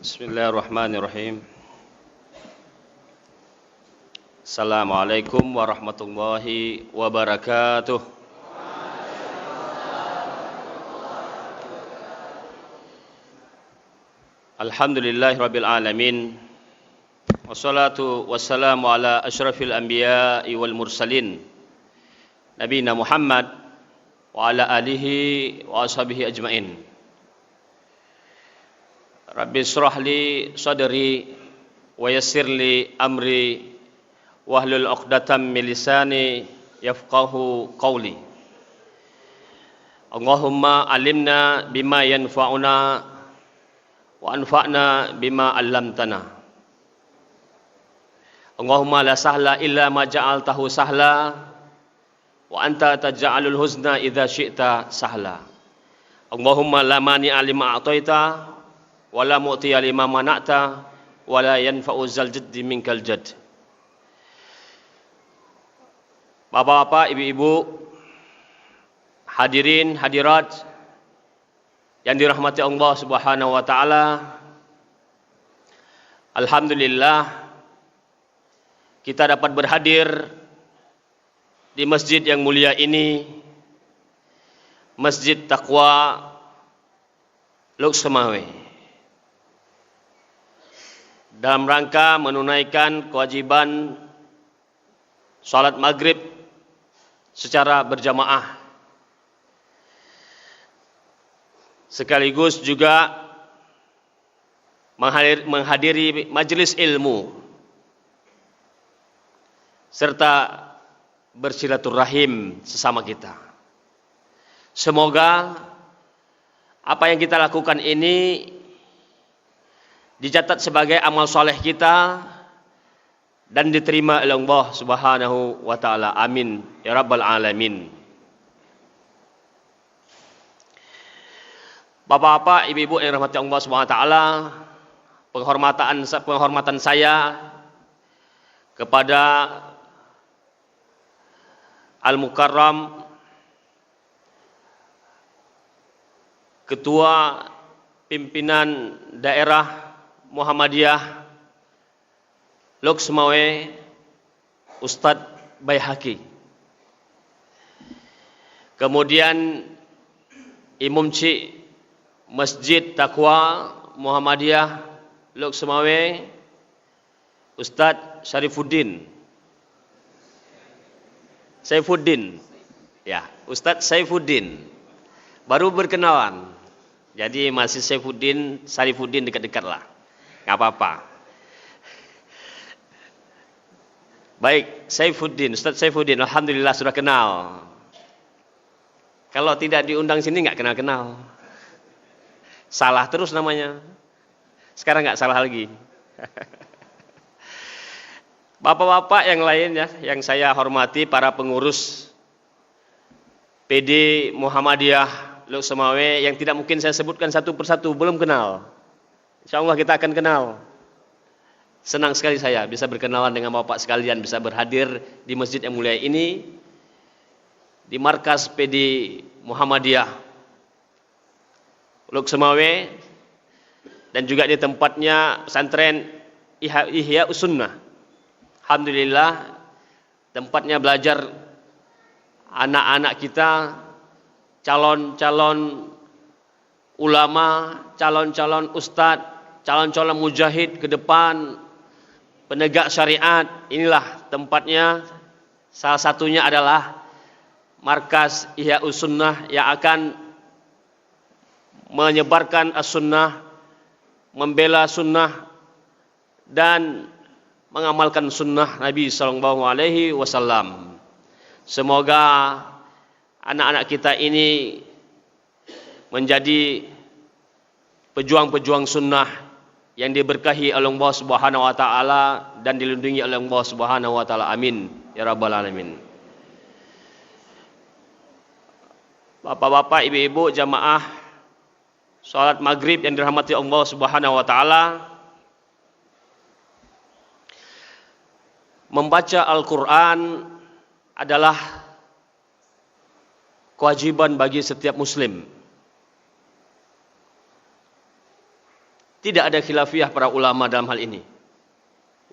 Bismillahirrahmanirrahim. Assalamualaikum warahmatullahi wabarakatuh. Alhamdulillahirabbil alamin. Wassalatu wassalamu ala asyrafil anbiya'i wal mursalin. Nabiyina Muhammad wa ala alihi wa ashabihi ajmain. Rabbi shrah li sadri wa yassir li amri wahlul 'uqdatam min lisani yafqahu qawli. Allahumma alimna bima yanfa'una wa anfa'na bima 'allamtana. Allahumma la sahla illa ma ja'altahu sahla wa anta taj'alul huzna idza syi'ta sahla. Allahumma la mani'a lima a'taita wala mu'tiya lima mana'ta wala yanfa'u zal jaddi minkal jadd. Bapak-bapak, ibu-ibu, hadirin hadirat yang dirahmati Allah Subhanahu wa taala. Alhamdulillah kita dapat berhadir di masjid yang mulia ini, Masjid Taqwa Lok Semawe, dalam rangka menunaikan kewajiban salat maghrib secara berjamaah, sekaligus juga menghadiri majelis ilmu serta bersilaturahim sesama kita. Semoga apa yang kita lakukan ini dicatat sebagai amal soleh kita dan diterima oleh Allah Subhanahu wa taala. Amin ya rabbal alamin. Bapak-bapak, ibu-ibu yang dirahmati Allah Subhanahu wa taala, penghormatan saya kepada Al-Mukarram Ketua Pimpinan Daerah Muhammadiyah Lok Semawe, Ustadz Baihaqi. Kemudian Imam Cik Masjid Taqwa Muhammadiyah Lok Semawe, Ustadz Syarifuddin. Ya, Ustadz Saifuddin. Baru berkenalan. Jadi masih Syarifuddin dekat-dekat lah. Nggak apa-apa. Baik, Ustadz Saifuddin, alhamdulillah sudah kenal. Kalau tidak diundang sini nggak kenal-kenal. Salah terus namanya. Sekarang nggak salah lagi. Bapak-bapak yang lain ya, yang saya hormati, para pengurus PD Muhammadiyah Lok Semawe yang tidak mungkin saya sebutkan satu persatu, belum kenal. Insyaallah kita akan kenal. Senang sekali saya bisa berkenalan dengan bapak sekalian, bisa berhadir di masjid yang mulia ini, di markas PD Muhammadiyah Lok Semawe, dan juga di tempatnya pesantren Ihya Sunnah. Alhamdulillah, tempatnya belajar anak-anak kita, calon-calon ulama, calon-calon ustadz, calon-calon mujahid ke depan, penegak syariat. Inilah tempatnya. Salah satunya adalah markas Ihya Sunnah yang akan menyebarkan as-sunnah, membela sunnah, dan mengamalkan sunnah Nabi Sallallahu Alaihi Wasallam. Semoga anak-anak kita ini menjadi pejuang-pejuang sunnah yang diberkahi oleh Allah Subhanahu wa taala dan dilindungi oleh Allah Subhanahu wa taala. Amin ya rabbal alamin. Bapak-bapak, ibu-ibu, jamaah salat maghrib yang dirahmati Allah Subhanahu wa taala, membaca Al-Qur'an adalah kewajiban bagi setiap muslim. Tidak ada khilafiyah para ulama dalam hal ini.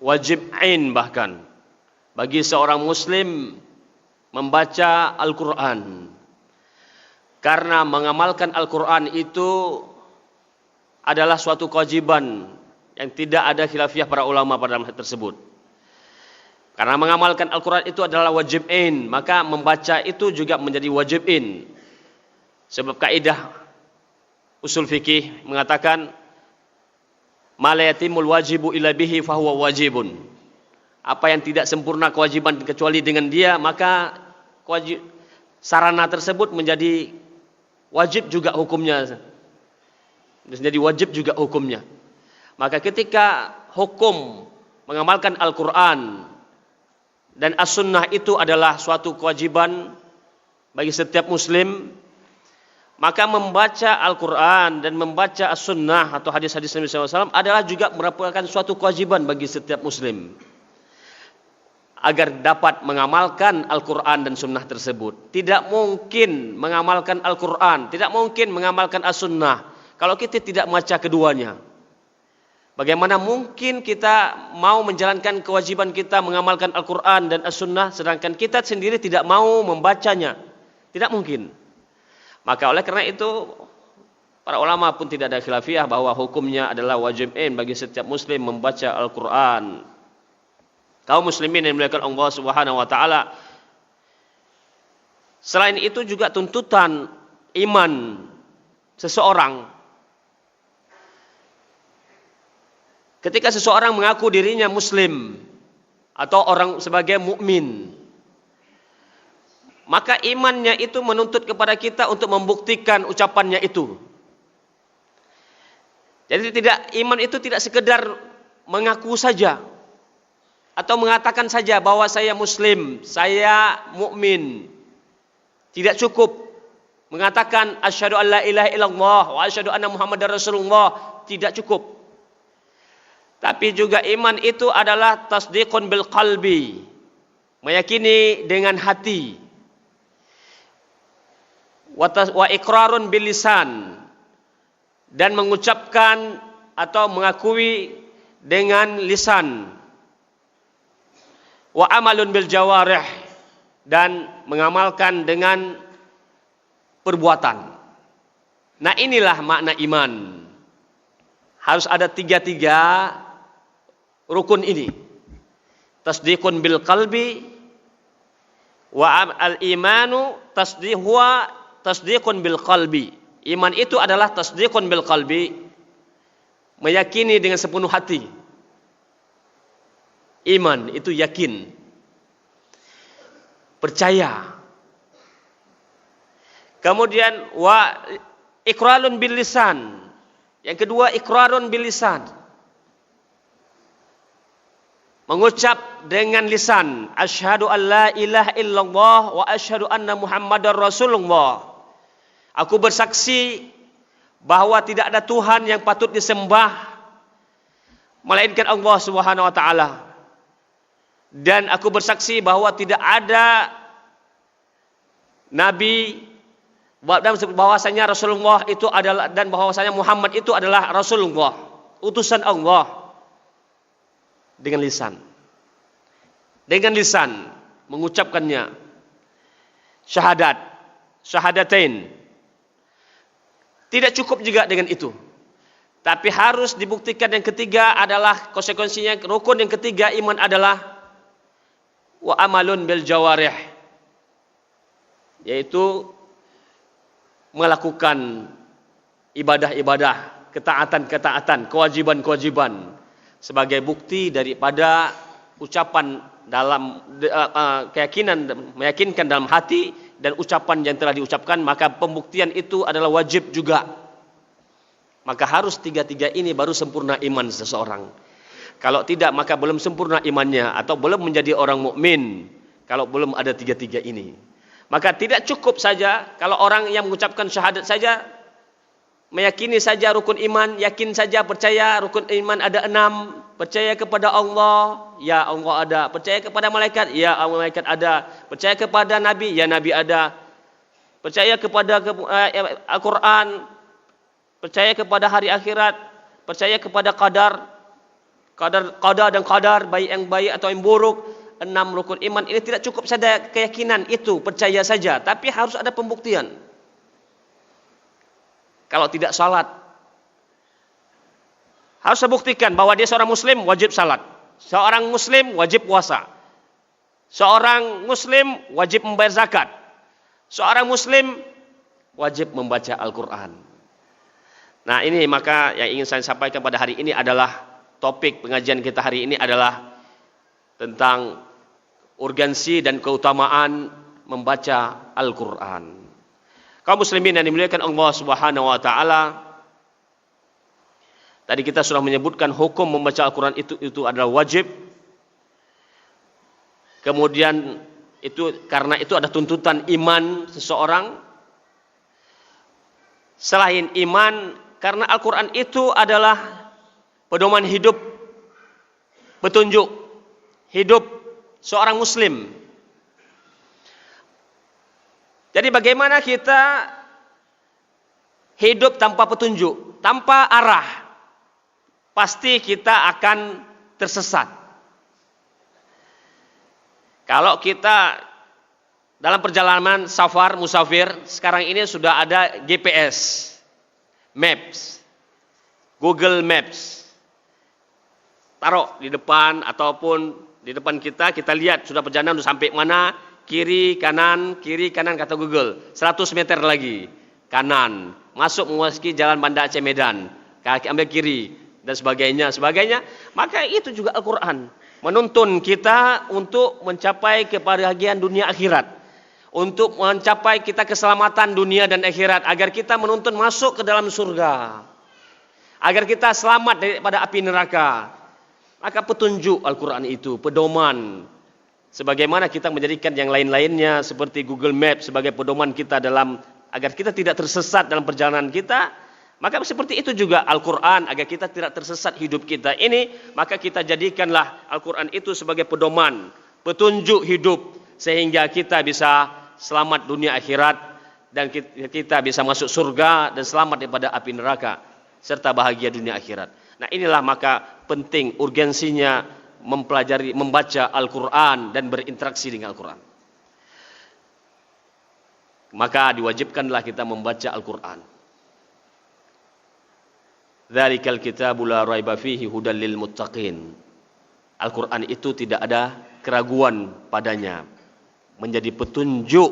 Wajib ain bahkan bagi seorang muslim membaca Al-Quran. Karena mengamalkan Al-Quran itu adalah suatu kewajiban yang tidak ada khilafiyah para ulama pada hal tersebut. Karena mengamalkan Al-Quran itu adalah wajib ain, maka membaca itu juga menjadi wajib in. Sebab kaidah usul fikih mengatakan ma la yatimul wajibu illa bihi fahuwa wajibun. Apa yang tidak sempurna kewajiban kecuali dengan dia, maka sarana tersebut menjadi wajib juga hukumnya. Menjadi wajib juga hukumnya. Maka ketika hukum mengamalkan Al-Quran dan As-Sunnah itu adalah suatu kewajiban bagi setiap muslim, maka membaca Al-Quran dan membaca As-Sunnah atau hadis-hadis Nabi SAW adalah juga merupakan suatu kewajiban bagi setiap muslim agar dapat mengamalkan Al-Quran dan Sunnah tersebut. Tidak mungkin mengamalkan Al-Quran, tidak mungkin mengamalkan As-Sunnah kalau kita tidak membaca keduanya. Bagaimana mungkin kita mau menjalankan kewajiban kita mengamalkan Al-Quran dan As-Sunnah sedangkan kita sendiri tidak mau membacanya? Tidak mungkin. Maka oleh karena itu para ulama pun tidak ada khilafiyah bahwa hukumnya adalah wajib ain bagi setiap muslim membaca Al-Quran. Kaum muslimin yang dimuliakan Allah Subhanahu wa taala. Selain itu juga tuntutan iman seseorang. Ketika seseorang mengaku dirinya muslim atau orang sebagai mukmin, maka imannya itu menuntut kepada kita untuk membuktikan ucapannya itu. Jadi iman itu tidak sekedar mengaku saja atau mengatakan saja bahwa saya muslim, saya mukmin. Tidak cukup mengatakan asyhadu an la ilaha illallah wa asyhadu anna muhammadar rasulullah, tidak cukup. Tapi juga iman itu adalah tasdiqun bil qalbi, meyakini dengan hati. Wa iqrarun bil lisan, dan mengucapkan atau mengakui dengan lisan. Wa amalun bil jawarih, dan mengamalkan dengan perbuatan. Nah, inilah makna iman. Harus ada tiga rukun ini. Tasdiqun bil qalbi wa al-imanu tasdiqun bil qalbi. Iman itu adalah tasdiqun bil qalbi, meyakini dengan sepenuh hati. Iman itu yakin, percaya. Kemudian wa iqrarun bil lisan. Yang kedua iqrarun bil lisan. Mengucap dengan lisan, asyhadu an la ilaha illallah wa asyhadu anna muhammadar rasulullah. Aku bersaksi bahwa tidak ada Tuhan yang patut disembah melainkan Allah Subhanahu wa taala. Dan aku bersaksi bahwa tidak ada nabi, dan bahwasanya Rasulullah itu adalah, dan bahwasanya Muhammad itu adalah Rasulullah, utusan Allah. Dengan lisan. Dengan lisan mengucapkannya. Syahadatain. Tidak cukup juga dengan itu. Tapi harus dibuktikan yang ketiga adalah konsekuensinya, rukun yang ketiga iman adalah wa amalun bil jawarih. Yaitu melakukan ibadah-ibadah, ketaatan-ketaatan, kewajiban-kewajiban sebagai bukti daripada ucapan dalam keyakinan, meyakinkan dalam hati dan ucapan yang telah diucapkan, maka pembuktian itu adalah wajib juga. Maka harus tiga-tiga ini baru sempurna iman seseorang. Kalau tidak maka belum sempurna imannya atau belum menjadi orang mukmin kalau belum ada tiga-tiga ini. Maka tidak cukup saja kalau orang yang mengucapkan syahadat saja, meyakini saja rukun iman, yakin saja, percaya rukun iman ada 6, percaya kepada Allah, ya Allah ada, percaya kepada malaikat, ya malaikat ada, percaya kepada nabi, ya nabi ada, percaya kepada Al-Quran, percaya kepada hari akhirat, percaya kepada qadar dan qadar, baik yang baik atau yang buruk. 6 rukun iman ini tidak cukup saja keyakinan itu, percaya saja, tapi harus ada pembuktian. Kalau tidak salat, harus membuktikan bahwa dia seorang muslim, wajib salat. Seorang muslim wajib puasa. Seorang muslim wajib membayar zakat. Seorang muslim wajib membaca Al-Quran. Nah, ini maka yang ingin saya sampaikan pada hari ini adalah topik pengajian kita hari ini adalah tentang urgensi dan keutamaan membaca Al-Quran. Kaum muslimin yang dimuliakan Allah Subhanahu wa taala, tadi kita sudah menyebutkan hukum membaca Al-Quran itu adalah wajib. Kemudian karena itu ada tuntutan iman seseorang. Selain iman, karena Al-Quran itu adalah pedoman hidup, petunjuk hidup seorang muslim. Jadi bagaimana kita hidup tanpa petunjuk, tanpa arah? Pasti kita akan tersesat. Kalau kita dalam perjalanan musafir, sekarang ini sudah ada GPS, Maps, Google Maps. Taruh di depan ataupun di depan kita lihat sudah perjalanan sudah sampai mana, kiri kanan kata Google, 100 meter lagi kanan, masuk memasuki jalan Banda Aceh Medan, kaki ambil kiri dan sebagainya. Maka itu juga Al-Quran menuntun kita untuk mencapai kebahagiaan dunia akhirat, untuk mencapai kita keselamatan dunia dan akhirat, agar kita menuntun masuk ke dalam surga, agar kita selamat daripada api neraka. Maka petunjuk Al-Quran itu pedoman, sebagaimana kita menjadikan yang lain-lainnya seperti Google Maps sebagai pedoman kita agar kita tidak tersesat dalam perjalanan kita. Maka seperti itu juga Al-Quran, agar kita tidak tersesat hidup kita ini. Maka kita jadikanlah Al-Quran itu sebagai pedoman, petunjuk hidup, sehingga kita bisa selamat dunia akhirat, dan kita bisa masuk surga dan selamat daripada api neraka, serta bahagia dunia akhirat. Nah, inilah maka penting urgensinya mempelajari, membaca Al-Quran dan berinteraksi dengan Al-Quran. Maka diwajibkanlah kita membaca Al-Quran. Dzalikal kitabu la raiba fihi hudal lil muttaqin. Al-Quran itu tidak ada keraguan padanya, menjadi petunjuk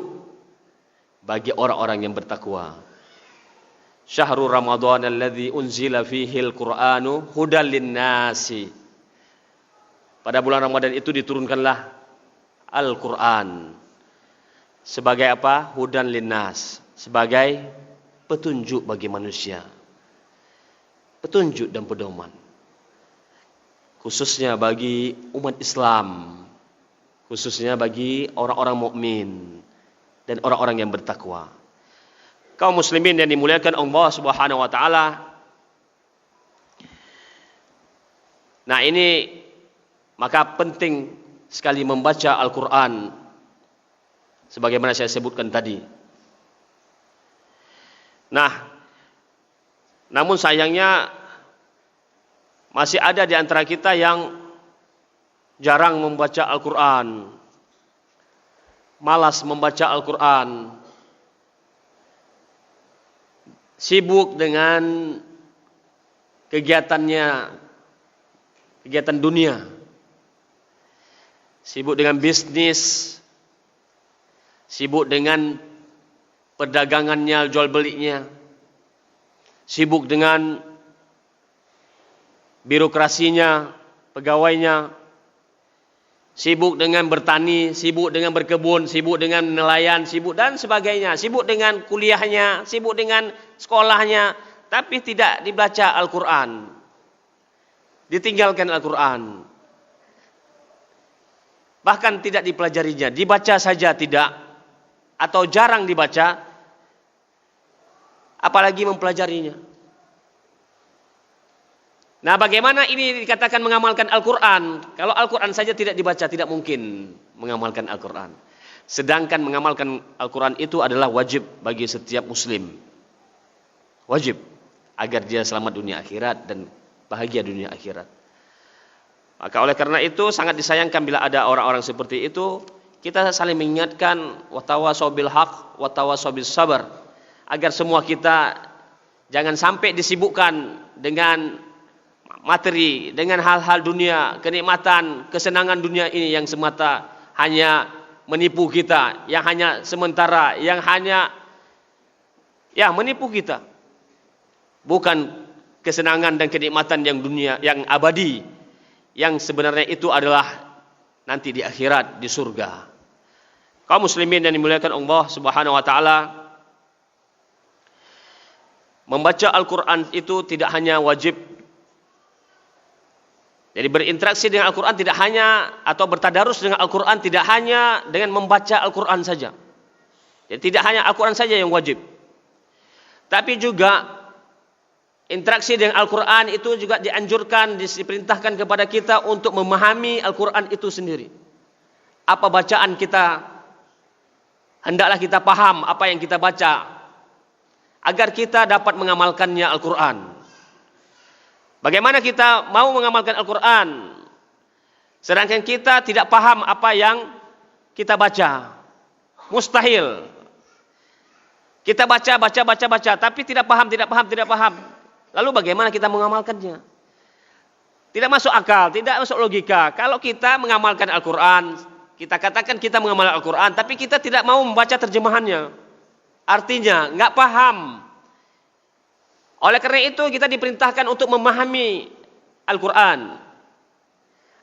bagi orang-orang yang bertakwa. Syahrul Ramadan alladzi unzila fihil Qur'anu hudal linnasi. Pada bulan Ramadan itu diturunkanlah Al-Quran. Sebagai apa? Hudan linnas, sebagai petunjuk bagi manusia. Petunjuk dan pedoman. Khususnya bagi umat Islam, khususnya bagi orang-orang mukmin dan orang-orang yang bertakwa. Kaum muslimin yang dimuliakan Allah Subhanahu wa taala. Nah, ini maka penting sekali membaca Al-Quran sebagaimana saya sebutkan tadi. Nah, namun sayangnya masih ada di antara kita yang jarang membaca Al-Quran, malas membaca Al-Quran, sibuk dengan kegiatannya, kegiatan dunia, sibuk dengan bisnis, sibuk dengan perdagangannya, jual belinya, sibuk dengan birokrasinya, pegawainya, sibuk dengan bertani, sibuk dengan berkebun, sibuk dengan nelayan, sibuk dan sebagainya, sibuk dengan kuliahnya, sibuk dengan sekolahnya, tapi tidak dibaca Al-Quran, ditinggalkan Al-Quran, bahkan tidak dipelajarinya, dibaca saja tidak, atau jarang dibaca, apalagi mempelajarinya. Nah, bagaimana ini dikatakan mengamalkan Al-Quran? Kalau Al-Quran saja tidak dibaca, tidak mungkin mengamalkan Al-Quran. Sedangkan mengamalkan Al-Quran itu adalah wajib bagi setiap muslim. Wajib, agar dia selamat dunia akhirat dan bahagia dunia akhirat. Maka oleh karena itu sangat disayangkan bila ada orang-orang seperti itu. Kita saling mengingatkan, watawasau bil haq, watawasau bis sabar, agar semua kita jangan sampai disibukkan dengan materi, dengan hal-hal dunia, kenikmatan, kesenangan dunia ini yang semata hanya menipu kita, yang hanya sementara, yang hanya menipu kita. Bukan kesenangan dan kenikmatan yang dunia, yang abadi, yang sebenarnya itu adalah nanti di akhirat, di surga. Kaum muslimin yang dimuliakan Allah Subhanahu wa taala, membaca Al-Qur'an itu tidak hanya wajib. Jadi berinteraksi dengan Al-Qur'an tidak hanya, atau bertadarus dengan Al-Qur'an tidak hanya dengan membaca Al-Qur'an saja. Jadi tidak hanya Al-Qur'an saja yang wajib. Tapi juga interaksi dengan Al-Qur'an itu juga dianjurkan, diperintahkan kepada kita untuk memahami Al-Qur'an itu sendiri. Apa bacaan kita, hendaklah kita paham apa yang kita baca, agar kita dapat mengamalkannya Al-Qur'an. Bagaimana kita mau mengamalkan Al-Qur'an sedangkan kita tidak paham apa yang kita baca? Mustahil. Kita baca, tapi tidak paham. Lalu bagaimana kita mengamalkannya? Tidak masuk akal, tidak masuk logika. Kalau kita mengamalkan Al-Qur'an, kita katakan kita mengamalkan Al-Qur'an, tapi kita tidak mau membaca terjemahannya. Artinya, enggak paham. Oleh karena itu, kita diperintahkan untuk memahami Al-Qur'an.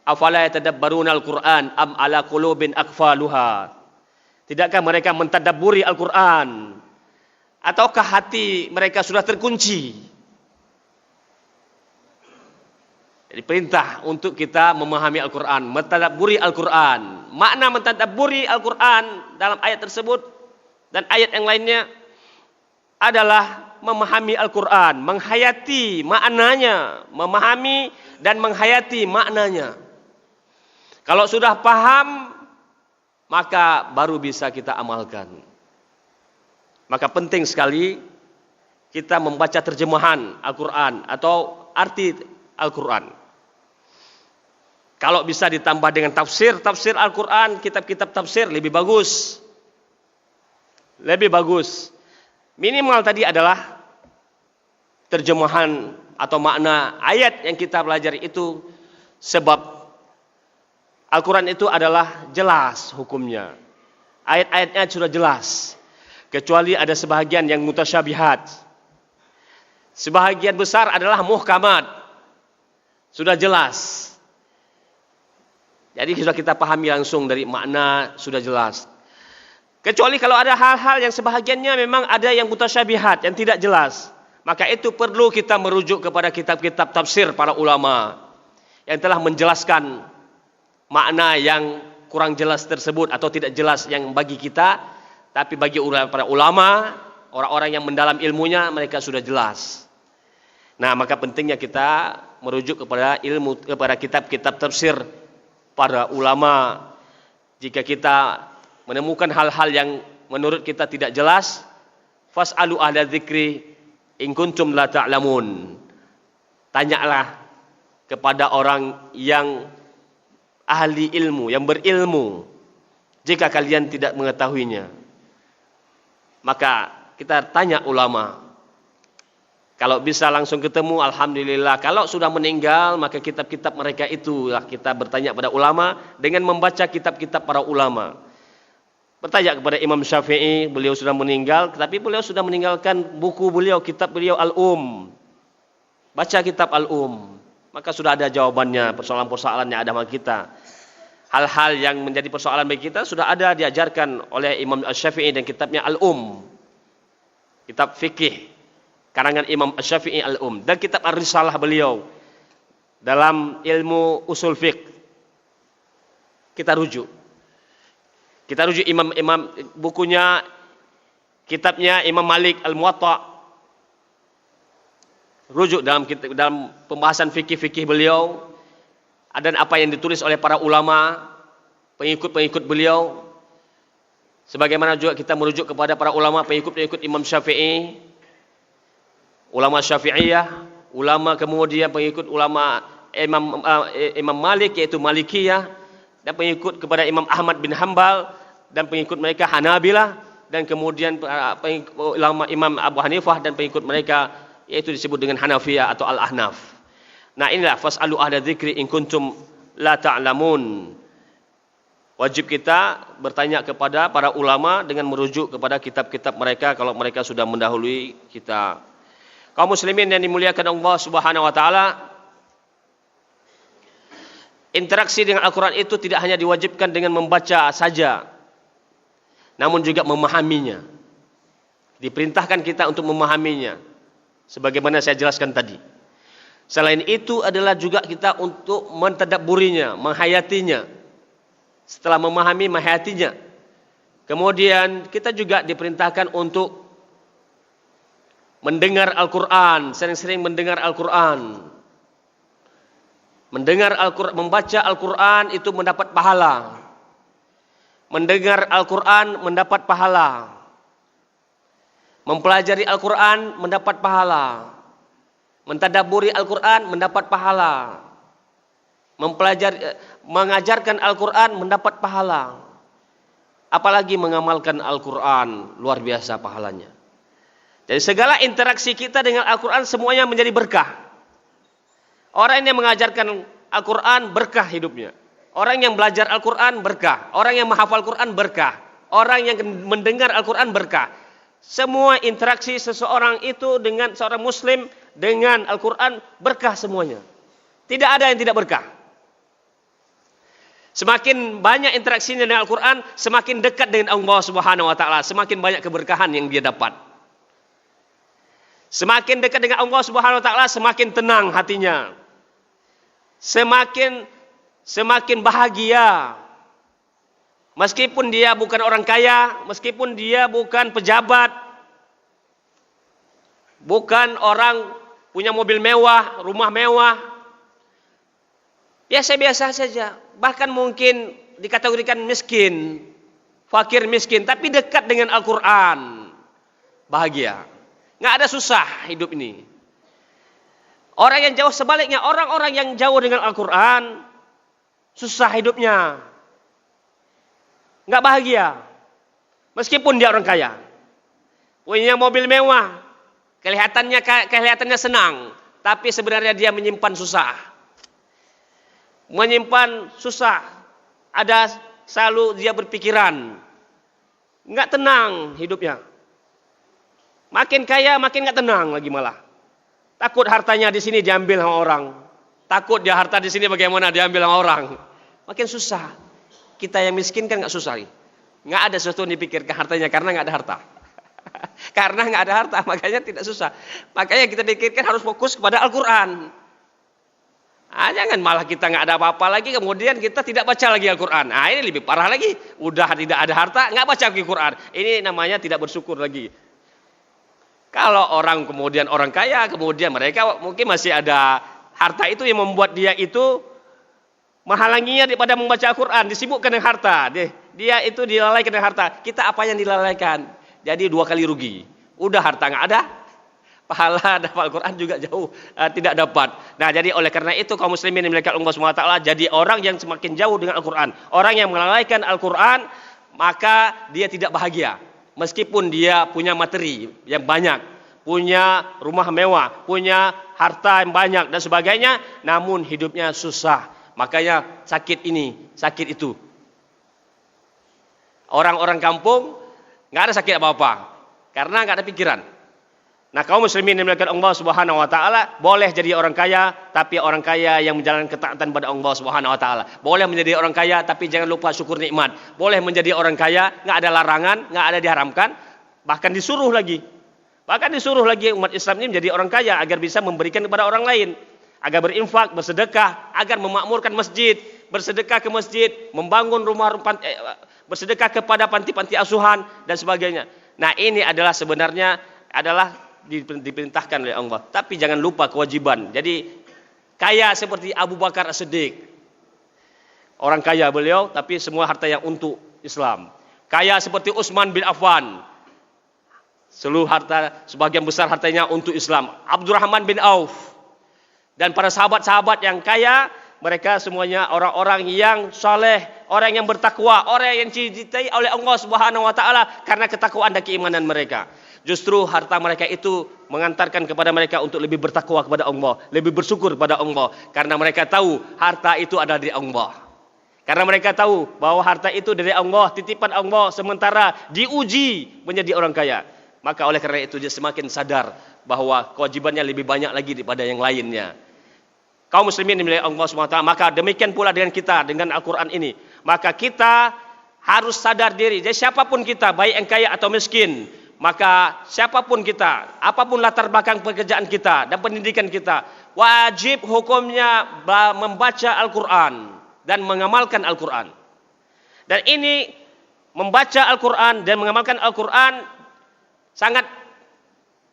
Afala yatadabbaruna Al-Qur'an am ala qulubin aqfaluha. Tidakkah mereka mentadabburi Al-Qur'an? Ataukah hati mereka sudah terkunci? Jadi perintah untuk kita memahami Al-Qur'an, mentadabburi Al-Qur'an. Makna mentadabburi Al-Qur'an dalam ayat tersebut dan ayat yang lainnya adalah memahami Al-Qur'an, menghayati maknanya, memahami dan menghayati maknanya. Kalau sudah paham, maka baru bisa kita amalkan. Maka penting sekali kita membaca terjemahan Al-Qur'an atau arti Al-Qur'an. Kalau bisa ditambah dengan tafsir Al-Qur'an, kitab-kitab tafsir lebih bagus. Lebih bagus. Minimal tadi adalah terjemahan atau makna ayat yang kita pelajari itu, sebab Al-Qur'an itu adalah jelas hukumnya. Ayat-ayatnya sudah jelas. Kecuali ada sebahagian yang mutasyabihat. Sebahagian besar adalah muhkamat. Sudah jelas. Jadi sudah kita pahami langsung dari makna, sudah jelas. Kecuali kalau ada hal-hal yang sebahagiannya memang ada yang mutasyabihat, yang tidak jelas. Maka itu perlu kita merujuk kepada kitab-kitab tafsir para ulama yang telah menjelaskan makna yang kurang jelas tersebut atau tidak jelas yang bagi kita, tapi bagi para ulama, orang-orang yang mendalam ilmunya, mereka sudah jelas. Nah, maka pentingnya kita merujuk kepada ilmu, kepada kitab-kitab tafsir para ulama. Jika kita menemukan hal-hal yang menurut kita tidak jelas, fas'alu ahla dzikri in kuntum la ta'lamun. Tanyalah kepada orang yang ahli ilmu, yang berilmu, jika kalian tidak mengetahuinya. Maka kita tanya ulama. Kalau bisa langsung ketemu, alhamdulillah. Kalau sudah meninggal, maka kitab-kitab mereka itulah kita bertanya pada ulama dengan membaca kitab-kitab para ulama. Bertanya kepada Imam Syafi'i, beliau sudah meninggal, tapi beliau sudah meninggalkan buku beliau, kitab beliau Al-Um. Baca kitab Al-Um, maka sudah ada jawabannya, persoalan-persoalan yang ada sama kita. Hal-hal yang menjadi persoalan bagi kita sudah ada diajarkan oleh Imam Syafi'i dan kitabnya Al-Um. Kitab fikih karangan Imam Syafi'i Al-Um, dan kitab Ar-Risalah beliau dalam ilmu usul fiqh. Kita rujuk imam bukunya, kitabnya Imam Malik Al-Muwatta. Rujuk dalam pembahasan fikih-fikih beliau, dan apa yang ditulis oleh para ulama, pengikut-pengikut beliau. Sebagaimana juga kita merujuk kepada para ulama pengikut-pengikut Imam Syafi'i, ulama Syafi'iyah, ulama kemudian pengikut ulama Imam Malik yaitu Malikiyah, dan pengikut kepada Imam Ahmad bin Hambal, dan pengikut mereka Hanabilah, dan kemudian ulama Imam Abu Hanifah dan pengikut mereka yaitu disebut dengan Hanafiyah atau Al-Ahnaf. Nah, inilah fas'alu ahla dzikri in kuntum la ta'lamun. Wajib kita bertanya kepada para ulama dengan merujuk kepada kitab-kitab mereka kalau mereka sudah mendahului kita. Kaum muslimin yang dimuliakan Allah Subhanahu wa taala, interaksi dengan Al-Quran itu tidak hanya diwajibkan dengan membaca saja, namun juga memahaminya. Diperintahkan kita untuk memahaminya, sebagaimana saya jelaskan tadi. Selain itu adalah juga kita untuk mentadabburinya, menghayatinya. Setelah memahami, menghayatinya. Kemudian kita juga diperintahkan untuk mendengar Al-Quran, sering-sering mendengar Al-Quran. Mendengar Al-Quran, membaca Al-Quran itu mendapat pahala. Mendengar Al-Quran mendapat pahala. Mempelajari Al-Quran mendapat pahala. Mentadabburi Al-Quran mendapat pahala. Mengajarkan Al-Quran mendapat pahala. Apalagi mengamalkan Al-Quran, luar biasa pahalanya. Jadi segala interaksi kita dengan Al-Quran semuanya menjadi berkah. Orang yang mengajarkan Al-Quran berkah hidupnya. Orang yang belajar Al-Quran berkah. Orang yang menghafal Al-Quran berkah. Orang yang mendengar Al-Quran berkah. Semua interaksi seseorang itu dengan seorang muslim dengan Al-Quran berkah semuanya. Tidak ada yang tidak berkah. Semakin banyak interaksinya dengan Al-Quran, semakin dekat dengan Allah Subhanahu wa taala, semakin banyak keberkahan yang dia dapat. Semakin dekat dengan Allah Subhanahu wa taala, semakin tenang hatinya. Semakin bahagia. Meskipun dia bukan orang kaya, meskipun dia bukan pejabat, bukan orang punya mobil mewah, rumah mewah, biasa-biasa saja. Bahkan mungkin dikategorikan miskin, fakir miskin, tapi dekat dengan Al-Quran, bahagia. Nggak ada susah hidup ini. Orang yang jauh sebaliknya, orang-orang yang jauh dengan Al-Quran, susah hidupnya. Nggak bahagia. Meskipun dia orang kaya. Punya mobil mewah. Kelihatannya senang. Tapi sebenarnya dia menyimpan susah. Menyimpan susah. Ada selalu dia berpikiran. Nggak tenang hidupnya. Makin kaya makin nggak tenang lagi malah. Takut hartanya di sini diambil sama orang. Takut dia harta di sini bagaimana diambil sama orang. Makin susah. Kita yang miskin kan nggak susah. Nggak ada sesuatu yang dipikirkan hartanya karena nggak ada harta. Karena nggak ada harta makanya tidak susah. Makanya kita pikirkan harus fokus kepada Al-Quran. Jangan malah kita nggak ada apa-apa lagi kemudian kita tidak baca lagi Al-Quran. Ini lebih parah lagi. Udah tidak ada harta nggak baca lagi Al-Quran. Ini namanya tidak bersyukur lagi. Kalau orang kemudian orang kaya kemudian mereka mungkin masih ada harta itu yang membuat dia itu menghalanginya daripada membaca Al-Quran, disibukkan dengan harta. Dia itu dilalaikan dengan harta. Kita apa yang dilalaikan? Jadi 2 kali rugi. Udah harta nggak ada, pahala dapat Al-Quran juga jauh tidak dapat. Nah, jadi oleh karena itu kaum muslimin yang dimuliakan Allah Subhanahu wa taala, jadi orang yang semakin jauh dengan Al-Quran, orang yang melalaikan Al-Quran, maka dia tidak bahagia. Meskipun dia punya materi yang banyak, punya rumah mewah, punya harta yang banyak dan sebagainya, namun hidupnya susah. Makanya sakit ini, sakit itu. Orang-orang kampung nggak ada sakit apa-apa karena nggak ada pikiran. Nah, kaum muslimin yang dimuliakan Allah Subhanahu wa taala, boleh jadi orang kaya, tapi orang kaya yang menjalankan ketaatan pada Allah Subhanahu wa taala. Boleh menjadi orang kaya tapi jangan lupa syukur nikmat. Boleh menjadi orang kaya, nggak ada larangan, nggak ada diharamkan, bahkan disuruh lagi. Bahkan disuruh lagi umat Islam ini menjadi orang kaya agar bisa memberikan kepada orang lain. Agar berinfak, bersedekah, agar memakmurkan masjid, bersedekah ke masjid, membangun bersedekah kepada panti-panti asuhan dan sebagainya. Nah, ini adalah sebenarnya adalah diperintahkan oleh Allah. Tapi jangan lupa kewajiban. Jadi kaya seperti Abu Bakar As-Siddiq. Orang kaya beliau tapi semua harta yang untuk Islam. Kaya seperti Utsman bin Affan. Seluruh harta, sebagian besar hartanya untuk Islam. Abdurrahman bin Auf. Dan para sahabat-sahabat yang kaya, mereka semuanya orang-orang yang saleh, orang yang bertakwa, orang yang dicintai oleh Allah Subhanahu wa taala karena ketakwaan dan keimanan mereka. Justru harta mereka itu mengantarkan kepada mereka untuk lebih bertakwa kepada Allah, lebih bersyukur kepada Allah karena mereka tahu harta itu ada di Allah. Karena mereka tahu bahwa harta itu dari Allah, titipan Allah, sementara diuji menjadi orang kaya. Maka oleh karena itu dia semakin sadar bahwa kewajibannya lebih banyak lagi daripada yang lainnya. Kaum muslimin dimiliki Allah SWT, maka demikian pula dengan kita, dengan Al-Quran ini. Maka kita harus sadar diri, jadi siapapun kita, baik yang kaya atau miskin, maka siapapun kita, apapun latar belakang pekerjaan kita dan pendidikan kita, wajib hukumnya membaca Al-Quran dan mengamalkan Al-Quran. Dan ini, membaca Al-Quran dan mengamalkan Al-Quran sangat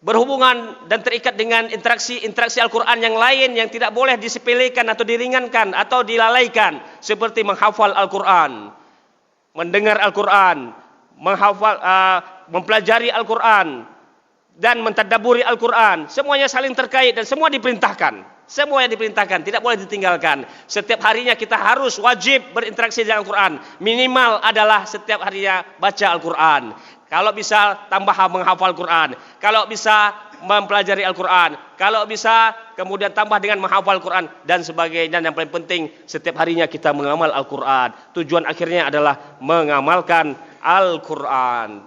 berhubungan dan terikat dengan interaksi Al-Quran yang lain yang tidak boleh disepelekan atau diringankan atau dilalaikan, seperti menghafal Al-Quran, mendengar Al-Quran, mempelajari Al-Quran, dan mentadabburi Al-Quran. Semuanya saling terkait dan semua diperintahkan. Semua yang diperintahkan tidak boleh ditinggalkan. Setiap harinya kita harus wajib berinteraksi dengan Al-Quran. Minimal adalah setiap harinya baca Al-Quran. Kalau bisa tambah menghafal Al-Quran. Kalau bisa mempelajari Al-Quran. Kalau bisa kemudian tambah dengan menghafal Al-Quran dan sebagainya. Dan yang paling penting setiap harinya kita mengamal Al-Quran. Tujuan akhirnya adalah mengamalkan Al-Quran.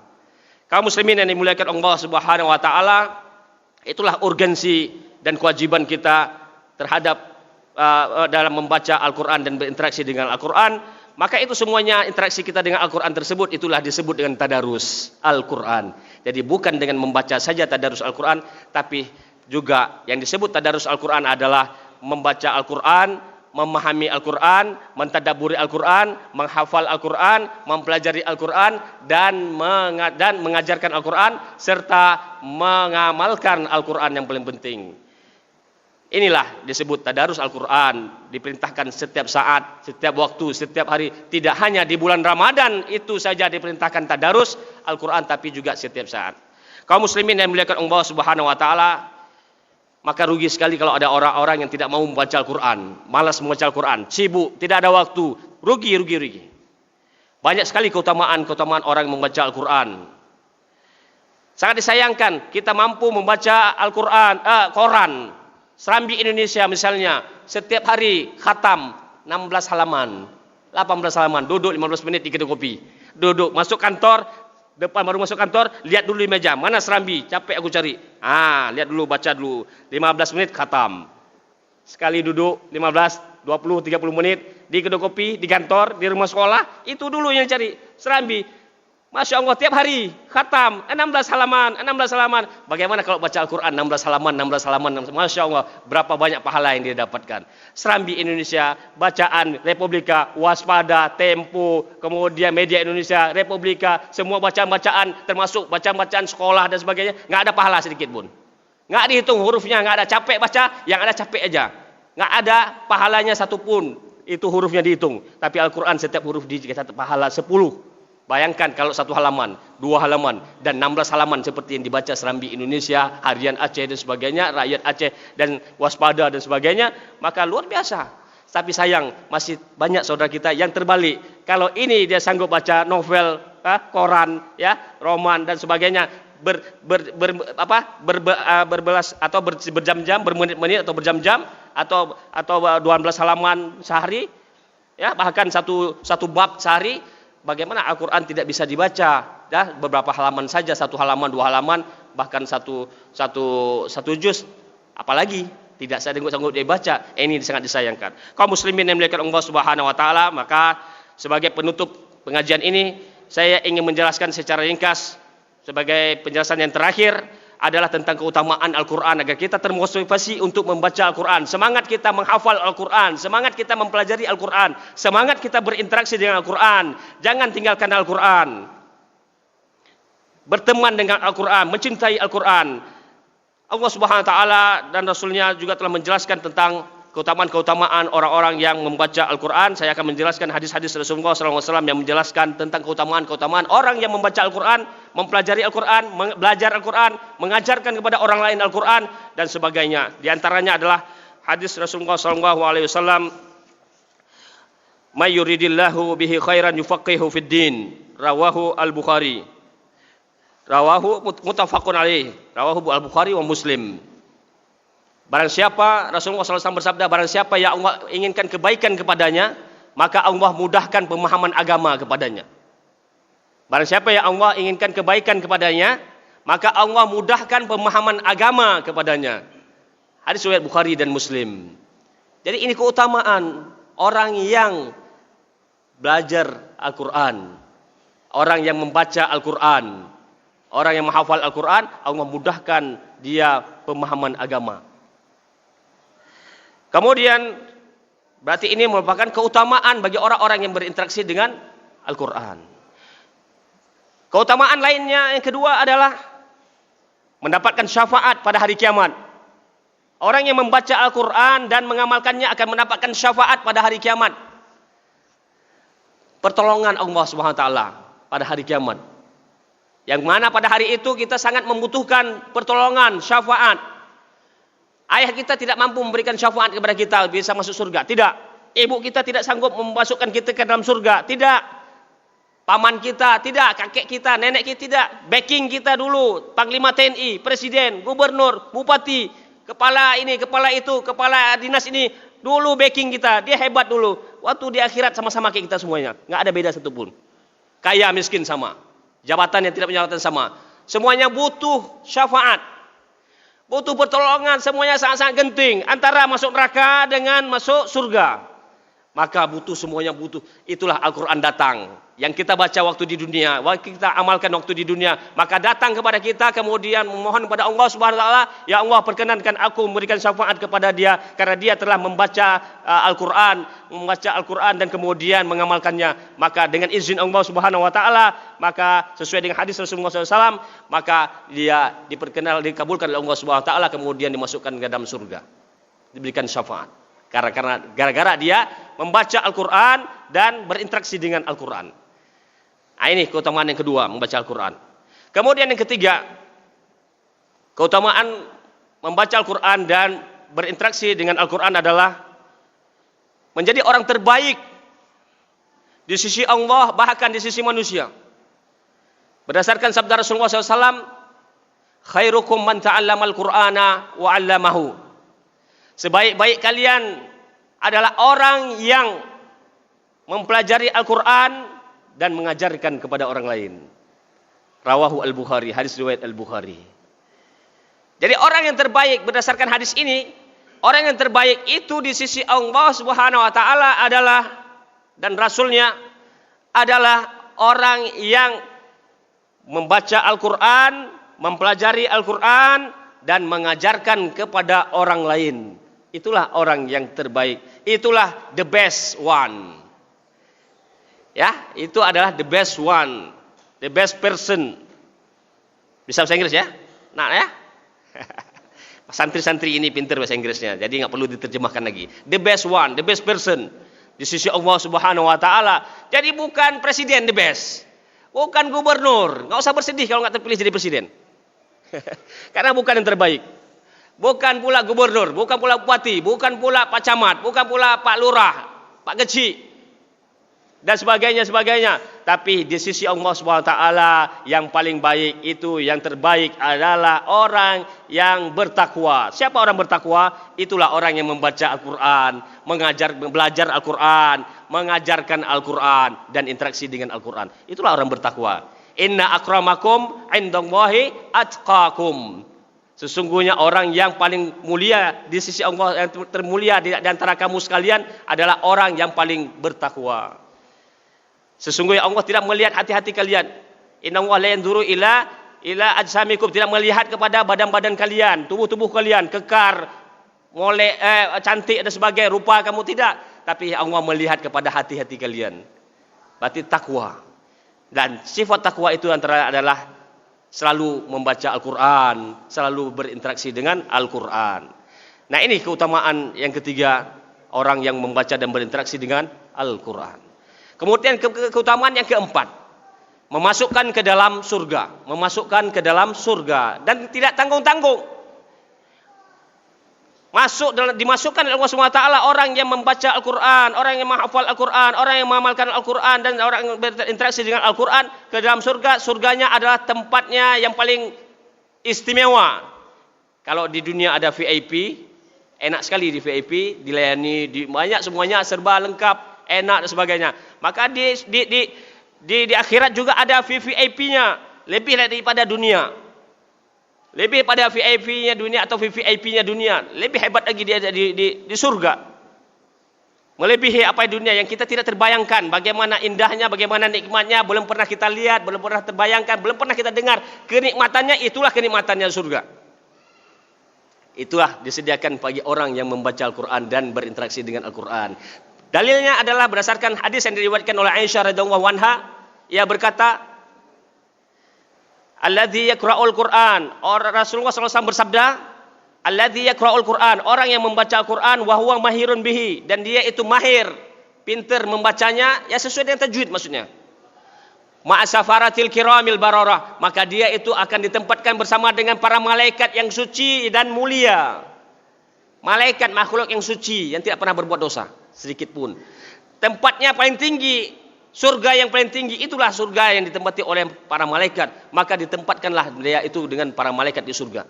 Kaum muslimin yang dimuliakan Allah Subhanahu wa taala, itulah urgensi dan kewajiban kita terhadap dalam membaca Al-Quran dan berinteraksi dengan Al-Quran. Maka itu semuanya interaksi kita dengan Al-Quran tersebut itulah disebut dengan tadarus Al-Quran. Jadi bukan dengan membaca saja tadarus Al-Quran, tapi juga yang disebut tadarus Al-Quran adalah membaca Al-Quran, memahami Al-Quran, mentadabburi Al-Quran, menghafal Al-Quran, mempelajari Al-Quran, dan mengajarkan Al-Quran, serta mengamalkan Al-Quran yang paling penting. Inilah disebut tadarus Al-Quran. Diperintahkan setiap saat, setiap waktu, setiap hari. Tidak hanya di bulan Ramadan itu saja diperintahkan tadarus Al-Quran, tapi juga setiap saat. Kaum muslimin yang dimuliakan Allah Subhanahu wa taala, maka rugi sekali kalau ada orang-orang yang tidak mau membaca Al-Quran, malas membaca Al-Quran, sibuk, tidak ada waktu. Rugi. Banyak sekali keutamaan orang yang membaca Al-Quran. Sangat disayangkan kita mampu membaca Al-Quran, koran. Serambi Indonesia misalnya, setiap hari khatam 16 halaman, 18 halaman, duduk 15 menit di kedai kopi. Duduk, masuk kantor, depan baru masuk kantor, lihat dulu di meja, mana serambi, capek aku cari. Lihat dulu, baca dulu, 15 menit khatam. Sekali duduk 15, 20, 30 menit di kedai kopi, di kantor, di rumah sekolah, itu dulu yang cari serambi. Masya Allah, tiap hari khatam 16 halaman. Bagaimana kalau baca Al-Quran 16 halaman. Masya Allah, berapa banyak pahala yang dia dapatkan. Serambi Indonesia, bacaan Republika, Waspada, Tempo, kemudian Media Indonesia, Republika, semua bacaan-bacaan, termasuk bacaan-bacaan sekolah dan sebagainya, nggak ada pahala sedikit pun. Nggak dihitung hurufnya, nggak ada capek baca, yang ada capek aja. Nggak ada pahalanya satupun, itu hurufnya dihitung. Tapi Al-Quran setiap huruf dicatat pahala 10. Bayangkan kalau 1 halaman, 2 halaman, dan 16 halaman seperti yang dibaca Serambi Indonesia, Harian Aceh dan sebagainya, Rakyat Aceh dan Waspada dan sebagainya, maka luar biasa. Tapi sayang, masih banyak saudara kita yang terbalik. Kalau ini dia sanggup baca novel, koran, ya, roman dan sebagainya, berbelas atau berjam-jam, bermenit-menit atau berjam-jam, atau 12 halaman sehari, ya, bahkan satu bab sehari. Bagaimana Al-Quran tidak bisa dibaca? Beberapa halaman saja, 1 halaman, 2 halaman, bahkan satu juz. Apalagi tidak sanggup dibaca. Ini sangat disayangkan. Kaum muslimin yang dimuliakan Allah Subhanahu wa taala, maka sebagai penutup pengajian ini, saya ingin menjelaskan secara ringkas sebagai penjelasan yang terakhir adalah tentang keutamaan Al-Quran agar kita termotivasi untuk membaca Al-Quran. Semangat kita menghafal Al-Quran, semangat kita mempelajari Al-Quran, semangat kita berinteraksi dengan Al-Quran. Jangan tinggalkan Al-Quran. Berteman dengan Al-Quran, mencintai Al-Quran. Allah Subhanahu wa taala dan Rasulnya juga telah menjelaskan tentang keutamaan-keutamaan orang-orang yang membaca Al-Quran. Saya akan menjelaskan hadis-hadis Rasulullah SAW yang menjelaskan tentang keutamaan-keutamaan orang yang membaca Al-Quran, mempelajari Al-Quran, belajar Al-Quran, mengajarkan kepada orang lain Al-Quran, dan sebagainya. Di antaranya adalah hadis Rasulullah SAW, "May yuridillahu bihi khairan yufaqihu fid din." Rawahu Al-Bukhari. Rawahu muttafaqun alaih. Rawahu Al-Bukhari wa Muslim. Barang siapa, Rasulullah SAW bersabda, barang siapa yang Allah inginkan kebaikan kepadanya, maka Allah mudahkan pemahaman agama kepadanya. Barang siapa yang Allah inginkan kebaikan kepadanya, maka Allah mudahkan pemahaman agama kepadanya. Hadis riwayat Bukhari dan Muslim. Jadi ini keutamaan orang yang belajar Al-Quran, orang yang membaca Al-Quran, orang yang menghafal Al-Quran, Allah mudahkan dia pemahaman agama. Kemudian berarti ini merupakan keutamaan bagi orang-orang yang berinteraksi dengan Al-Quran. Keutamaan lainnya yang kedua adalah mendapatkan syafaat pada hari kiamat. Orang yang membaca Al-Quran dan mengamalkannya akan mendapatkan syafaat pada hari kiamat. Pertolongan Allah SWT pada hari kiamat. Yang mana pada hari itu kita sangat membutuhkan pertolongan, syafaat. Ayah kita tidak mampu memberikan syafaat kepada kita bisa masuk surga. Tidak. Ibu kita tidak sanggup memasukkan kita ke dalam surga. Tidak. Paman kita, tidak. Kakek kita, nenek kita, tidak. Backing kita dulu. Panglima TNI, presiden, gubernur, bupati, kepala ini, kepala itu, kepala dinas ini. Dulu backing kita. Dia hebat dulu. Waktu di akhirat sama-sama kayak kita semuanya. Nggak ada beda satupun. Kaya, miskin sama. Jabatan yang tidak punya jabatan sama. Semuanya butuh syafaat. Butuh pertolongan, semuanya sangat-sangat genting. Antara masuk neraka dengan masuk surga. Maka semuanya butuh. Itulah Al-Quran datang. Yang kita baca waktu di dunia, kita amalkan waktu di dunia. Maka datang kepada kita, kemudian memohon kepada Allah Subhanahu Wa Taala, ya Allah perkenankan aku memberikan syafaat kepada dia. Karena dia telah membaca Al-Quran dan kemudian mengamalkannya. Maka dengan izin Allah Subhanahu Wa Taala, maka sesuai dengan hadis Rasulullah SAW, maka dia dikabulkan oleh Allah Subhanahu Wa Taala, kemudian dimasukkan ke dalam surga. Diberikan syafaat. Karena gara-gara dia membaca Al-Quran dan berinteraksi dengan Al-Quran. Nah, ini keutamaan yang kedua, membaca Al-Quran. Kemudian yang ketiga, keutamaan membaca Al-Quran dan berinteraksi dengan Al-Quran adalah menjadi orang terbaik di sisi Allah, bahkan di sisi manusia. Berdasarkan sabda Rasulullah SAW, khairukum man ta'allamal Qur'ana wa 'allamahu. Sebaik-baik kalian adalah orang yang mempelajari Al-Quran dan mengajarkan kepada orang lain. Rawahu Al-Bukhari, hadis riwayat Al-Bukhari. Jadi orang yang terbaik berdasarkan hadis ini, orang yang terbaik itu di sisi Allah Subhanahu Wa Taala adalah, dan Rasulnya adalah orang yang membaca Al-Quran, mempelajari Al-Quran dan mengajarkan kepada orang lain. Itulah orang yang terbaik. Itulah the best one. Ya, itu adalah the best one, the best person. Bisa bahasa Inggris ya? Nah ya. Santri-santri ini pintar bahasa Inggrisnya, jadi nggak perlu diterjemahkan lagi. The best one, the best person di sisi Allah Subhanahu Wa Taala. Jadi bukan presiden the best, bukan gubernur. Nggak usah bersedih kalau nggak terpilih jadi presiden. Karena bukan yang terbaik. Bukan pula gubernur, bukan pula bupati, bukan pula Pak Camat, bukan pula Pak Lurah, Pak Kecil, dan sebagainya. Tapi di sisi Allah SWT yang paling baik itu, yang terbaik adalah orang yang bertakwa. Siapa orang bertakwa? Itulah orang yang membaca Al-Quran, belajar Al-Quran, mengajarkan Al-Quran, dan interaksi dengan Al-Quran. Itulah orang bertakwa. Inna akramakum indallahi atqakum. Sesungguhnya orang yang paling mulia di sisi Allah, yang termulia di antara kamu sekalian adalah orang yang paling bertakwa. Sesungguhnya Allah tidak melihat hati-hati kalian. Inna Allah la yanzuru ila ajsamikum, tidak melihat kepada badan-badan kalian, tubuh-tubuh kalian kekar, molek, cantik dan sebagainya, rupa kamu tidak, tapi Allah melihat kepada hati-hati kalian. Berarti takwa. Dan sifat takwa itu antara adalah selalu membaca Al-Quran, selalu berinteraksi dengan Al-Quran. Nah, ini keutamaan yang ketiga, orang yang membaca dan berinteraksi dengan Al-Quran. Kemudian keutamaan yang keempat, memasukkan ke dalam surga, dan tidak tanggung-tanggung. dimasukkan oleh Allah SWT orang yang membaca Al-Quran, orang yang menghafal Al-Quran, orang yang mengamalkan Al-Quran, dan orang yang berinteraksi dengan Al-Quran ke dalam surga. Surganya adalah tempatnya yang paling istimewa. Kalau di dunia ada VIP, enak sekali di VIP, dilayani, banyak semuanya serba lengkap, enak dan sebagainya. Maka di akhirat juga ada VIP-nya, lebih daripada dunia. Lebih pada VIP-nya dunia atau VIP-nya dunia. Lebih hebat lagi dia di surga. Melebihi apa dunia yang kita tidak terbayangkan. Bagaimana indahnya, bagaimana nikmatnya. Belum pernah kita lihat, belum pernah terbayangkan, belum pernah kita dengar. Kenikmatannya, itulah kenikmatannya surga. Itulah disediakan bagi orang yang membaca Al-Quran dan berinteraksi dengan Al-Quran. Dalilnya adalah berdasarkan hadis yang diriwayatkan oleh Aisyah radhiyallahu anha. Ia berkata, alladzi yaqra'ul Qur'an, Rasulullah SAW bersabda, alladzi yaqra'ul Qur'an, orang yang membaca Al-Qur'an wa huwa mahirun bihi, dan dia itu mahir, pintar membacanya, ya sesuai dengan tajwid maksudnya. Ma'asafaratil kiramil bararah, maka dia itu akan ditempatkan bersama dengan para malaikat yang suci dan mulia. Malaikat makhluk yang suci yang tidak pernah berbuat dosa sedikit pun. Tempatnya paling tinggi. Surga yang paling tinggi itulah surga yang ditempati oleh para malaikat. Maka ditempatkanlah dia itu dengan para malaikat di surga.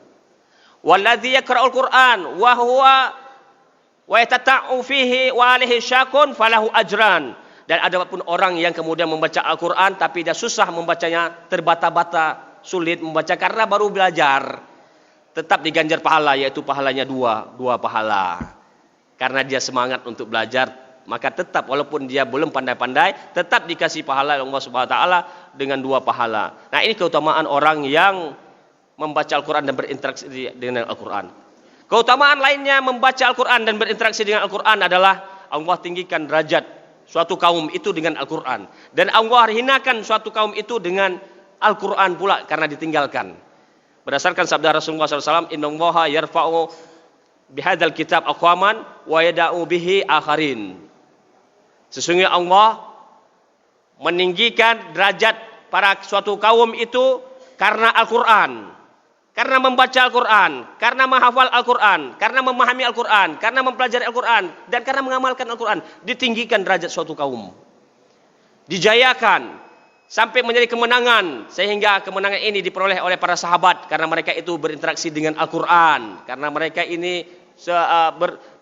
Walladzi yaqra'ul Qur'an wa huwa wa yatata'u fihi wa alaihi syakun falahu ajran. Dan ada pun orang yang kemudian membaca Al-Qur'an tapi dia susah membacanya, terbata-bata, sulit membaca karena baru belajar, tetap diganjar pahala, yaitu pahalanya dua pahala. Karena dia semangat untuk belajar, maka tetap walaupun dia belum pandai-pandai, tetap dikasih pahala oleh Allah Subhanahu wa taala dengan 2 pahala. Nah, ini keutamaan orang yang membaca Al-Qur'an dan berinteraksi dengan Al-Qur'an. Keutamaan lainnya membaca Al-Qur'an dan berinteraksi dengan Al-Qur'an adalah Allah tinggikan derajat suatu kaum itu dengan Al-Qur'an, dan Allah hinakan suatu kaum itu dengan Al-Qur'an pula karena ditinggalkan. Berdasarkan sabda Rasulullah SAW, innallaha yarfa'u bihadzal kitab aqwaman wa yada'u bihi akharin. Sesungguhnya Allah meninggikan derajat para suatu kaum itu karena Al-Quran, karena membaca Al-Quran, karena menghafal Al-Quran, karena memahami Al-Quran, karena mempelajari Al-Quran, dan karena mengamalkan Al-Quran. Ditinggikan derajat suatu kaum, dijayakan sampai menjadi kemenangan, sehingga kemenangan ini diperoleh oleh para sahabat karena mereka itu berinteraksi dengan Al-Quran, karena mereka ini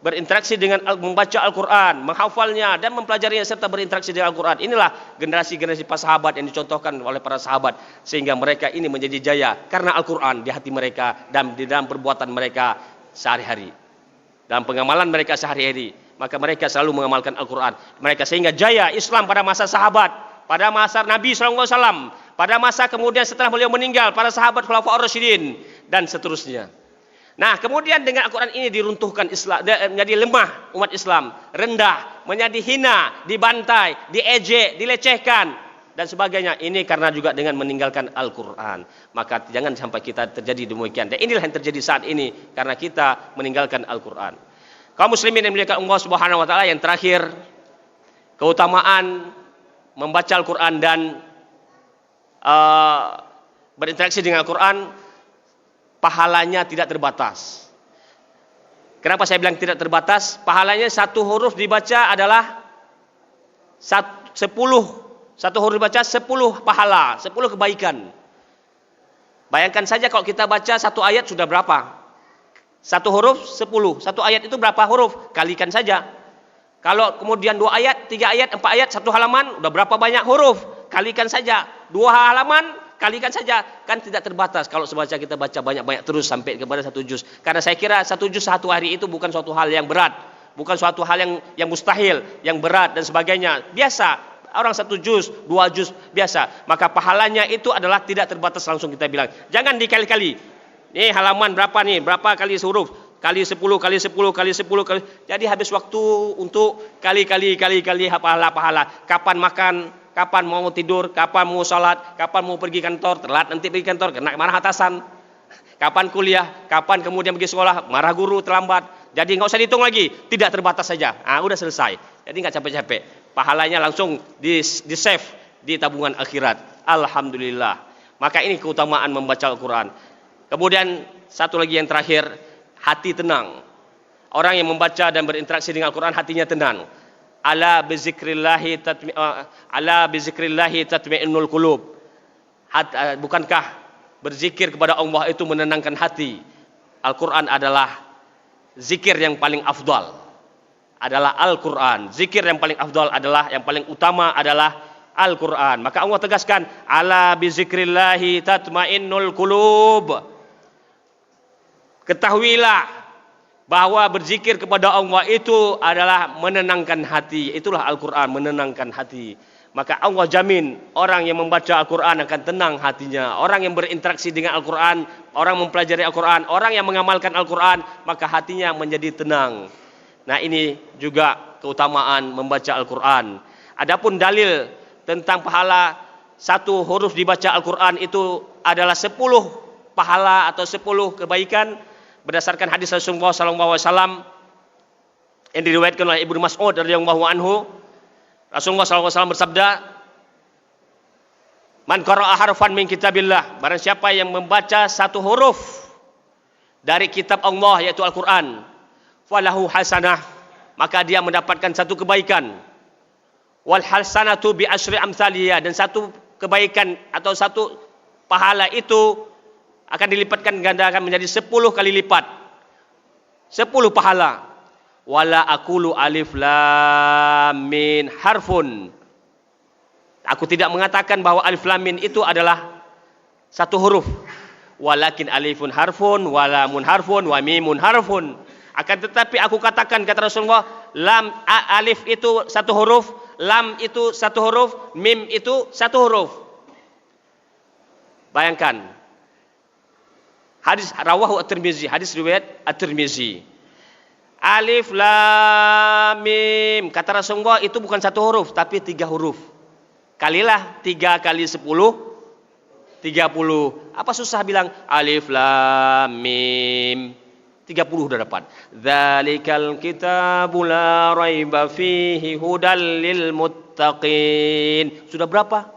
berinteraksi dengan membaca Al-Quran, menghafalnya dan mempelajarinya serta berinteraksi dengan Al-Quran. Inilah generasi-generasi para sahabat yang dicontohkan oleh para sahabat, sehingga mereka ini menjadi jaya karena Al-Quran di hati mereka dan di dalam perbuatan mereka sehari-hari, dalam pengamalan mereka sehari-hari. Maka mereka selalu mengamalkan Al-Quran. Mereka sehingga jaya Islam pada masa sahabat, pada masa Nabi SAW, pada masa kemudian setelah beliau meninggal, para sahabat Khulafaur Rasyidin dan seterusnya. Nah, kemudian dengan Al-Quran ini diruntuhkan Islam, menjadi lemah umat Islam, rendah, menjadi hina, dibantai, diejek, dilecehkan dan sebagainya. Ini karena juga dengan meninggalkan Al-Quran. Maka jangan sampai kita terjadi demikian. Dan inilah yang terjadi saat ini karena kita meninggalkan Al-Quran. Kaum muslimin yang dimuliakan Allah Subhanahu wa taala, yang terakhir, keutamaan membaca Al-Quran dan berinteraksi dengan Al-Quran, pahalanya tidak terbatas. Kenapa saya bilang tidak terbatas? Pahalanya satu huruf dibaca adalah 10. Satu huruf dibaca 10 pahala, 10 kebaikan. Bayangkan saja kalau kita baca satu ayat sudah berapa? Satu huruf 10. Satu ayat itu berapa huruf? Kalikan saja. Kalau kemudian 2 ayat, 3 ayat, 4 ayat, 1 halaman, udah berapa banyak huruf? Kalikan saja. 2 halaman, kalikan saja. Kan tidak terbatas kalau sebaca kita baca banyak-banyak terus sampai kepada 1 juz. Karena saya kira 1 juz 1 hari itu bukan suatu hal yang berat, bukan suatu hal yang mustahil, yang berat dan sebagainya. Biasa, orang 1 juz, 2 juz, biasa. Maka pahalanya itu adalah tidak terbatas, langsung kita bilang. Jangan dikali-kali. Nih halaman berapa nih? Berapa kali huruf? Kali 10, kali 10, kali 10, kali. Jadi habis waktu untuk kali-kali pahala. Kapan makan, kapan mau tidur, kapan mau sholat, kapan mau pergi kantor, telat nanti pergi kantor, kena marah atasan. Kapan kuliah, kapan kemudian pergi sekolah, marah guru, terlambat. Jadi nggak usah dihitung lagi, tidak terbatas saja. Udah selesai. Jadi nggak capek-capek. Pahalanya langsung di save di tabungan akhirat. Alhamdulillah. Maka ini keutamaan membaca Al-Quran. Kemudian satu lagi yang terakhir, hati tenang. Orang yang membaca dan berinteraksi dengan Al-Quran hatinya tenang. Ala bizikrillahi tatma'innul qulub. Bukankah berzikir kepada Allah itu menenangkan hati? Al-Quran adalah zikir yang paling afdal. Adalah Al-Quran. Zikir yang paling afdal adalah, yang paling utama adalah Al-Quran. Maka Allah tegaskan, ala bizikrillahi tatma'innul qulub. Ketahuilah bahwa berzikir kepada Allah itu adalah menenangkan hati. Itulah Al-Quran, menenangkan hati. Maka Allah jamin orang yang membaca Al-Quran akan tenang hatinya. Orang yang berinteraksi dengan Al-Quran, orang mempelajari Al-Quran, orang yang mengamalkan Al-Quran, maka hatinya menjadi tenang. Nah, ini juga keutamaan membaca Al-Quran. Adapun dalil tentang pahala satu huruf dibaca Al-Quran itu adalah 10 pahala atau 10 kebaikan berdasarkan hadis Rasulullah SAW yang diriwayatkan oleh Ibnu Mas'ud radhiyallahu anhu. Rasulullah SAW bersabda, "Man qara'a harfan min kitabillah," barang siapa yang membaca satu huruf dari kitab Allah yaitu Al-Quran, falahu hasanah, maka dia mendapatkan satu kebaikan. Wal hasanatu bi asyri amsaliyah, dan satu kebaikan atau satu pahala itu akan dilipatkan gandakan menjadi 10 kali lipat. 10 pahala. Wala aqulu alif lam mim harfun. Aku tidak mengatakan bahwa alif lam mim itu adalah satu huruf. Walakin alifun harfun, walamun harfun, wa mimun harfun. Akan tetapi aku katakan, kata Rasulullah, alif itu satu huruf, lam itu satu huruf, mim itu satu huruf. Bayangkan. Hadis rawahu at-Tirmizi, hadis riwayat at-Tirmizi. Alif lam mim, kata Rasulullah itu bukan satu huruf tapi 3 huruf. Kalilah 3 kali 10 30. Apa susah bilang alif lam mim? 30 udah dapat. Dzalikal kitabul la raiba fihi hudal lil muttaqin. Sudah berapa?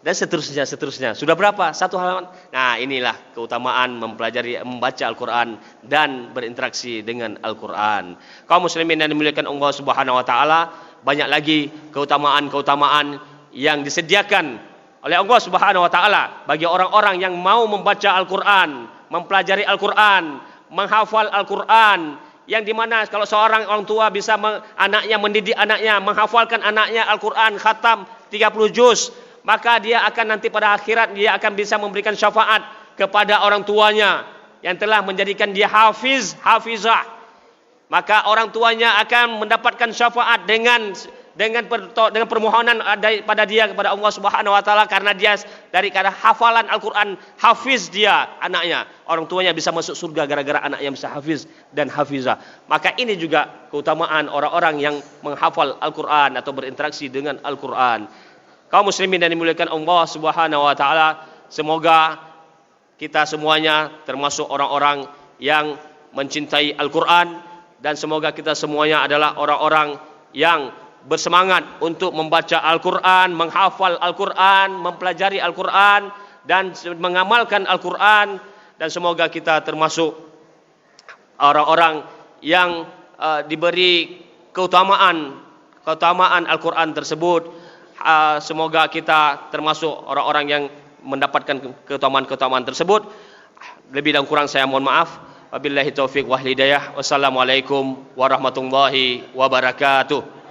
Dan seterusnya. Sudah berapa? 1 halaman. Nah, inilah keutamaan mempelajari, membaca Al-Quran dan berinteraksi dengan Al-Quran. Kaum muslimin yang dimuliakan Allah Subhanahu wa taala, banyak lagi keutamaan-keutamaan yang disediakan oleh Allah Subhanahu wa taala bagi orang-orang yang mau membaca Al-Quran, mempelajari Al-Quran, menghafal Al-Quran, yang dimana kalau seorang orang tua bisa anaknya mendidik anaknya, menghafalkan anaknya Al-Quran khatam 30 juz, maka dia akan nanti pada akhirat dia akan bisa memberikan syafaat kepada orang tuanya yang telah menjadikan dia hafizah. Maka orang tuanya akan mendapatkan syafaat dengan permohonan pada dia kepada Allah Subhanahu wa taala, karena dia dari karena hafalan Al-Quran, hafiz dia anaknya. Orang tuanya bisa masuk surga gara-gara anak yang bisa hafiz dan hafizah. Maka ini juga keutamaan orang-orang yang menghafal Al-Quran atau berinteraksi dengan Al-Quran. Kaum muslimin dan dimuliakan Allah Subhanahu wa taala, semoga kita semuanya termasuk orang-orang yang mencintai Al-Quran, dan semoga kita semuanya adalah orang-orang yang bersemangat untuk membaca Al-Quran, menghafal Al-Quran, mempelajari Al-Quran dan mengamalkan Al-Quran, dan semoga kita termasuk orang-orang yang diberi keutamaan Al-Quran tersebut. Semoga kita termasuk orang-orang yang mendapatkan keutamaan-keutamaan tersebut. Lebih dan kurang saya mohon maaf. Wabillahi taufiq wal hidayah. Wassalamualaikum warahmatullahi wabarakatuh.